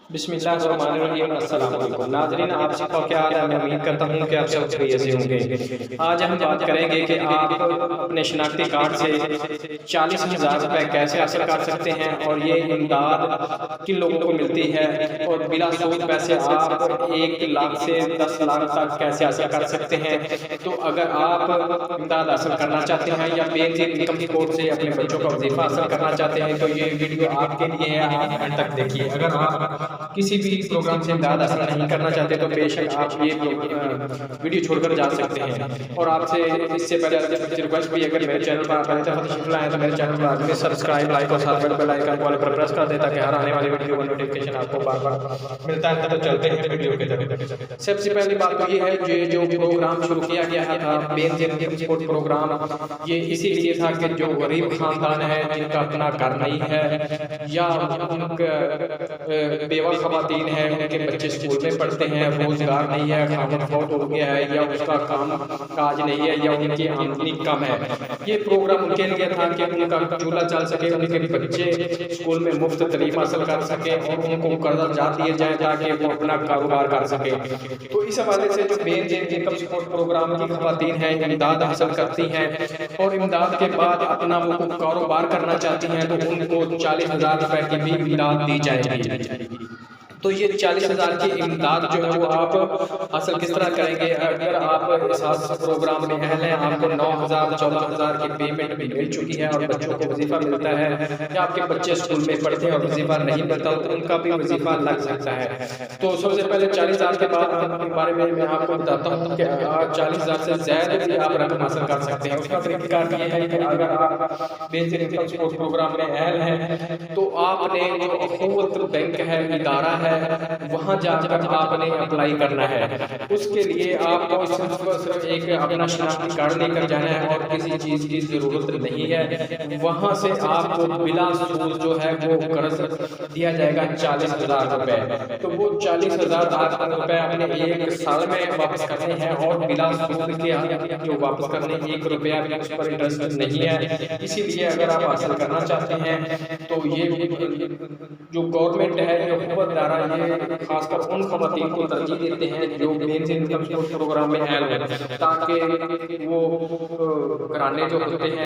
बिस्मिल्लाहिर्रहमानिर्रहीम। अस्सलाम वालेकुम नाज़रीन, आप सबका क्या हाल है? मैं उम्मीद करता हूँ कि आप सब खैरियत से होंगे। आज हम बात करेंगे कि आप अपने शनाख्ती कार्ड से 40,000 रुपये कैसे हासिल कर सकते हैं और ये इमदाद किन लोगों को मिलती है और बिला सूद पैसे आप 1 लाख से 10 लाख तक कैसे हासिल कर सकते हैं। तो अगर आप इमदाद हासिल करना चाहते हैं या बेनज़ीर इनकम सपोर्ट से अपने बच्चों का वजीफा हासिल करना चाहते हैं तो ये वीडियो आपके लिए है, आप एंड तक देखिए। अगर आप किसी भी प्रोग्राम से इमदाद हासिल नहीं करना चाहते तो बेशक आप ये वीडियो छोड़कर जा सकते हैं। और आपसे इससे पहले रिक्वेस्ट भी, अगर मेरे चैनल पर पहले दफा तशरीफ लाए तो मेरे चैनल पर आदमी सब्सक्राइब, लाइक और साथ में बेल आइकन वाले पर प्रेस कर दें ताकि हर आने वाली वीडियो का नोटिफिकेशन आपको बार बार मिलता है। तो चलते हैं वीडियो की तरफ। सबसे पहली बात तो ये है कि जो प्रोग्राम शुरू किया गया था बेनज़ीर इनकम सपोर्ट प्रोग्राम, ये इसीलिए था कि जो गरीब खानदान है जिनका अपना घर नहीं है या बेवा खवातीन है, उनके बच्चे स्कूल में पढ़ते हैं, रोजगार नहीं है, खामद फौत हो गया है या उसका काम काज नहीं है या उनकी आमदनी कम है, ये प्रोग्राम उनके लिए था कि उनका चूल्हा चल सके, उनके बच्चे स्कूल में मुफ्त तालीम हासिल कर सके और उनको कर्जा जा दिए जाए ताकि वो अपना कारोबार कर सके। तो इस हवाले से जो बेनज़ीर इनकम सपोर्ट प्रोग्राम की खवातीन हैं इमदाद हासिल करती हैं और इमदाद के बाद अपना वो कारोबार करना चाहती हैं तो उनको 40,000 रुपए की भी इमदाद दी जाएगी। तो ये 40,000 की इमदाद जो है वो आप हासिल किस तरह करेंगे? अगर आप इस प्रोग्राम में अहल हैं, आपको 9,000 14,000 की पेमेंट भी मिल चुकी है और बच्चों को वजीफा मिलता है या आपके बच्चे स्कूल में पढ़ते हैं और वजीफा नहीं मिलता तो उनका भी वजीफा लग सकता है। तो सबसे पहले 40,000 के बारे में मैं आपको बताता हूँ कि 40,000 से ज़्यादा भी आप रकम हासिल कर सकते हैं। उसका तरीक़ाकार ये है कि अगर आप बेनज़ीर इनकम सपोर्ट प्रोग्राम में अहल हैं तो आपने जो अखुवत बैंक है, इदारा है, वहां जाकर आपने अप्लाई करना है। उसके लिए आपको सिर्फ एक अपना शनाख्ती कार्ड लेकर जाना है और किसी चीज की जरूरत नहीं है। वहां से आपको बिला सूद जो है वो कर्ज दिया जाएगा 40,000 रुपए। तो वो 40,000 रुपए अपने 1 साल में वापस करने हैं और बिला सूद के जो वापस करने 1 रुपया भी उस पर इंटरेस्ट नहीं है। इसीलिए अगर आप हासिल करना चाहते हैं तो ये जो गवर्नमेंट है, जो हुकूमत दारा, ये खासकर उन खवातीन को तरजीह देते हैं जो बेनज़ीर इनकम सपोर्ट प्रोग्राम में अहल हैं ताकि वो घराने जो होते हैं